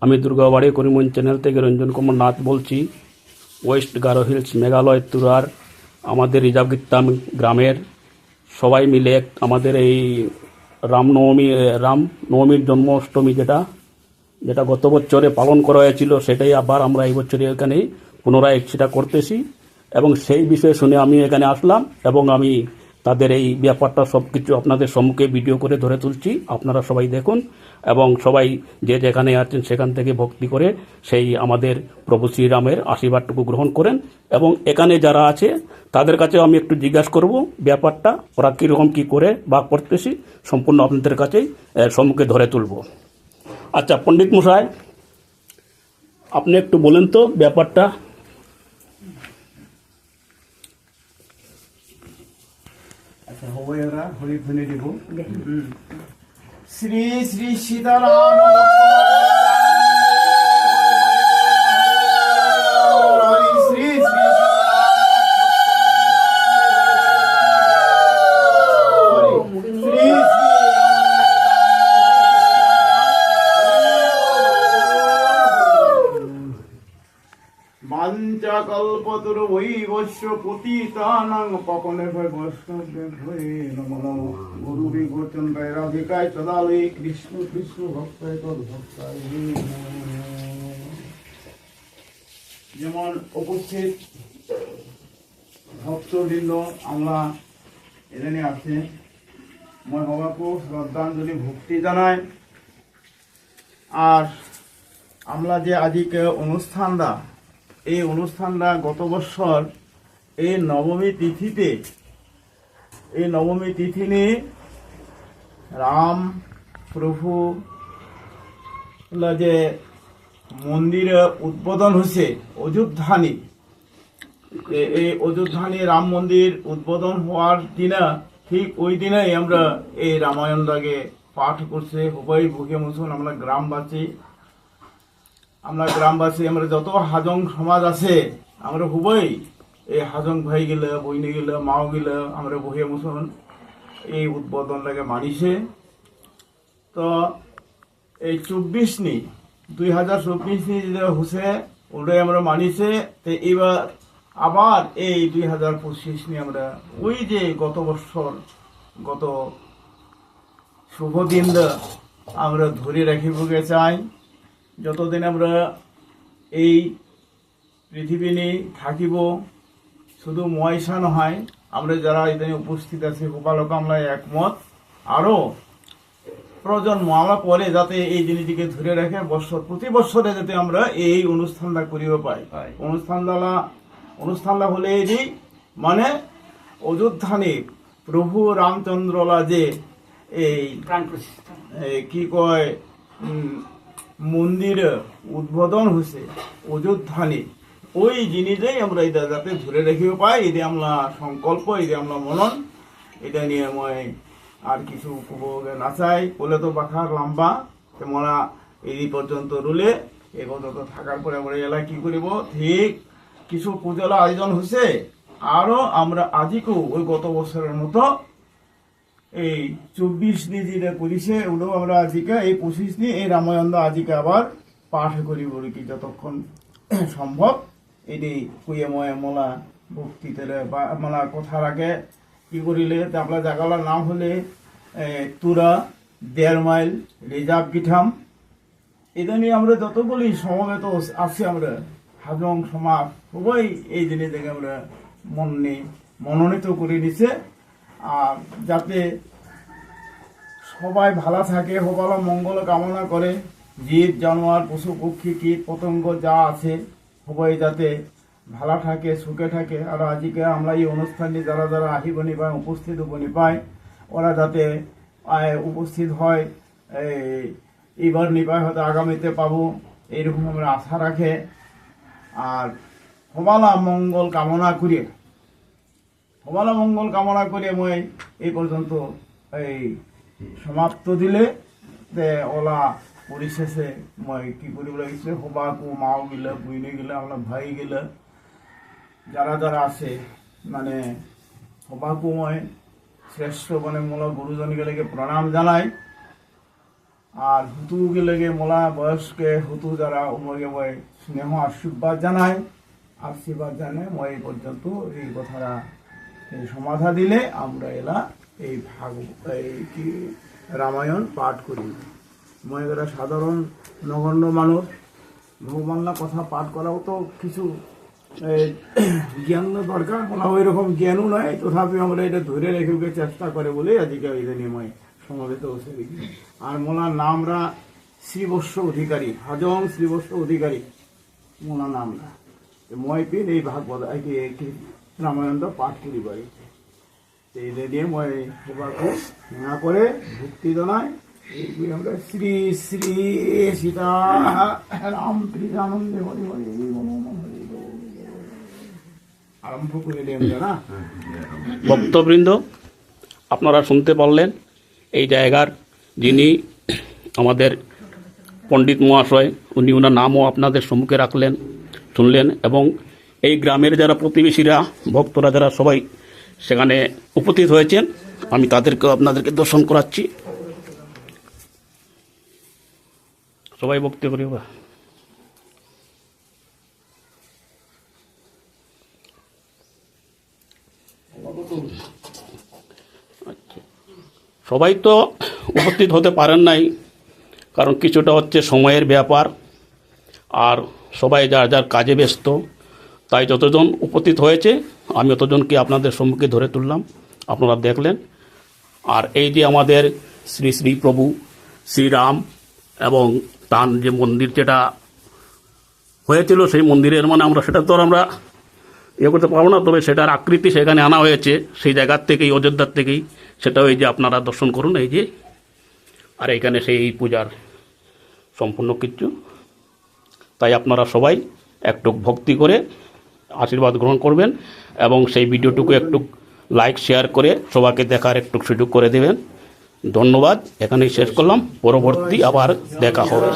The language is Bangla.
আমি দুর্গাবাড়ি করিমগঞ্জ চ্যানেল থেকে রঞ্জন কুমার নাথ বলছি। ওয়েস্ট গারো হিলস মেঘালয় তুরার আমাদের রিজার্ভগিত্তাম গ্রামের সবাই মিলে আমাদের এই রামনবমীর জন্মাষ্টমী যেটা গত বছরে পালন করা হয়েছিল, সেটাই আবার আমরা এই বছরে এখানে পুনরায় সেটা করতেছি। এবং সেই বিষয়ে শুনে আমি এখানে আসলাম এবং আমি তাদের এই ব্যাপারটা সব কিছু আপনাদের সম্মুখে ভিডিও করে ধরে তুলছি। আপনারা সবাই দেখুন এবং সবাই যে যেখানে আছেন সেখান থেকে ভক্তি করে সেই আমাদের প্রভু শ্রীরামের আশীর্বাদটুকু গ্রহণ করেন। এবং এখানে যারা আছে তাদের কাছে আমি একটু জিজ্ঞাসা করব ব্যাপারটা ওরা কীরকম কী করে বা করতেছি, সম্পূর্ণ আপনাদের কাছেই সম্মুখে ধরে তুলব। আচ্ছা পণ্ডিত মশাই, আপনি একটু বলেন তো ব্যাপারটা। আচ্ছা হবে ওরা হরি ধ্বনি দিব। শ্রী শ্রী সীতারাম শ্রী শ্রী কল্পতরুবৈবস্য পতিতানাং পাবনেভ্যো বৈষ্ণবেভ্যো নমো নমঃ। গুরুরি গোচন্দ্রায় রাধিকায় তদালয়ে কৃষ্ণ কৃষ্ণ ভক্তায় তদ্ভক্তায় যেমন উপস্থিত ভক্তবৃন্দ আমরা এখানে আছে, মই বাবাকে শ্রদ্ধাঞ্জলি ভক্তি জানাই। আর আমরা যে আজকে অনুষ্ঠানটা এই অনুষ্ঠানটা গত বছর এই নবমী তিথি নিয়ে রাম প্রভু যে মন্দিরে উদ্বোধন হয়েছে অযোধ্যানি, এই অযোধ্যানি রাম মন্দির উদ্বোধন হওয়ার দিনে ঠিক ওই দিনেই আমরা এই রামায়ণটাকে পাঠ করছে হুবাই বুকে মুসুন আমরা গ্রামবাসী আমরা যত হাজং সমাজ আছে আমরা হুবই এই হাজং ভাই গেলে বইনে গেলে মাও গেলে আমরা বহিয়া মুসলমান এই উদ্বোধন লাগে মানিছে। তো এই 2024 যেটা হুসে ওটাই আমরা মানিছে। তো এবার আবার এই 2025 আমরা ওই যে গত বছর গত শুভ দিন আমরা ধরে রাখিবকে চাই। যতদিন আমরা এই পৃথিবী নিয়ে থাকিব, শুধু ময়সা নয় আমরা যারা এখানে উপস্থিত আছে গোপালক আমরা একমত, আরও প্রজন্ম আমরা পরে যাতে এই জিনিসটিকে ধরে রাখে প্রতি বছরে যাতে আমরা এই অনুষ্ঠানটা করিব পাই। অনুষ্ঠানটা হলে এই মানে অযোধ্যানে প্রভু রামচন্দ্রলা যে এই কি কয় মন্দির উদ্বোধন হয়েছে অযোধ্যানি, ওই জিনিসটাই আমরা এটা যাতে ধরে রেখে পাই, এটা আমরা সংকল্প, এটা আমরা মনন, এটা নিয়ে মই আর কিছু না চাই। বলে তো বাখার লম্বা তোমরা এই পর্যন্ত রুলে এই পর্যন্ত থাকার পরে আমরা এলাকা কি করিব, ঠিক কিছু পূজালা আয়োজন হয়েছে। আরো আমরা আজিকেও ওই গত বছরের মতো এই 24 দিন যেটা করিছে ওটাও আমরা আজিকে এই 25 দিন এই রামায়ণ আজিকে আবার পাঠ করিব কি যতক্ষণ সম্ভব। এটি কুয়ে ময়ে মলা ভক্তিতে বা মানে কথা রাখে কি করিলে আপনার জায়গার নাম হলে তুরা 1.5 মাইল রিজার্ভ গিঠাম। এটা নিয়ে আমরা যতগুলি সমবেত আছি আমরা হাজং সমাজ সবাই এই জিনিস থেকে আমরা মনোনীত করে নিছে। আর যাতে সবাই ভালো থাকে সবাই মঙ্গল কামনা করে, জীব জানোয়ার পশু পক্ষী কীট পতঙ্গ যা আছে সবাই যাতে ভালো থাকে সুখে থাকে। আর আজকে আমরা এই অনুষ্ঠানে যারা যারা আহিবনি পায় উপস্থিত হবনি পায় ওরা যাতে উপস্থিত হয়, এইবার নিপায় হয়তো আগামীতে পাবো এইরকম আমরা আশা রাখে। আর সবালা মঙ্গল কামনা করে মই এই পর্যন্ত এই সমাপ্ত দিলে ওলা পরিশেষে মই কি করিব লাগিছে সবাকো মাও গিলে বইনে গিলে আমরা ভাই গিলে যারা যারা আছে মানে সবাকো মই শ্রেষ্ঠ মানে মূল গুরুজনকে প্রণাম জানাই। আর হুতুকে লেগে মোলা বয়স্কে হুতু যারা উমগে মই স্নেহ আশীর্বাদ জানায় মই এই পর্যন্ত এই কথাটা এই সমাধা দিলে আমরা এলা এই এই কি রামায়ণ পাঠ করি। মই এরা সাধারণ নগণ্য মানুষ, ভগবানরা কথা পাঠ করাও তো কিছু জ্ঞান দরকার, বলা ওই রকম জ্ঞানও নয়, তথাপি আমরা এটা ধরে রেখে চেষ্টা করে বলে আজকে এটা নিয়ে মই সমাবেত হচ্ছে। আর মোলার নামরা শ্রীবৎস অধিকারী, হাজং শ্রীবৎস অধিকারী মোলা নামরা মই পেন এই ভাগবত রামায়ণটা পাঠ করি পারি। এই দিয়ে মই সেবা না করে ভক্তি জানাই এই আমরা শ্রী শ্রী সীতা রাম আনন্দে হরি হরি আরম্ভ করে দিই আমরা না। ভক্তবৃন্দ, আপনারা শুনতে পারলেন এই জায়গার যিনি আমাদের পণ্ডিত মহাশয়, উনি ওনার নামও আপনাদের সম্মুখে রাখলেন, শুনলেন, এবং এই গ্রামের যারা প্রতিবেশীরা, ভক্তরা যারা সবাই সেখানে উপস্থিত হয়েছেন, আমি তাদেরকেও আপনাদেরকে দর্শন করাচ্ছি। সবাই ভক্তি করি বা সবাই তো উপস্থিত হতে পারেন নাই, কারণ কিছুটা হচ্ছে সময়ের ব্যাপার, আর সবাই যার যার কাজে ব্যস্ত, তাই যতজন উপস্থিত হয়েছে আমি অতজনকে আপনাদের সম্মুখে ধরে তুললাম, আপনারা দেখলেন। আর এই যে আমাদের শ্রী শ্রী প্রভু শ্রীরাম এবং তার যে মন্দির যেটা হয়েছিল, সেই মন্দিরের মানে আমরা সেটা তো আমরা করতে পারবো না, তবে সেটার আকৃতি সেখানে আনা হয়েছে সেই জায়গার থেকেই, অযোধ্যার থেকেই। সেটা ওই যে আপনারা দর্শন করুন, এই যে, আর এখানে সেই পূজার সম্পূর্ণ কিছু। তাই আপনারা সবাই একটু ভক্তি করে আশীর্বাদ গ্রহণ করবেন এবং সেই ভিডিওটুকু একটু লাইক শেয়ার করে সবাইকে দেখার একটু সুযোগ করে দেবেন। ধন্যবাদ, এখানেই শেষ করলাম, পরবর্তী আবার দেখা হবে।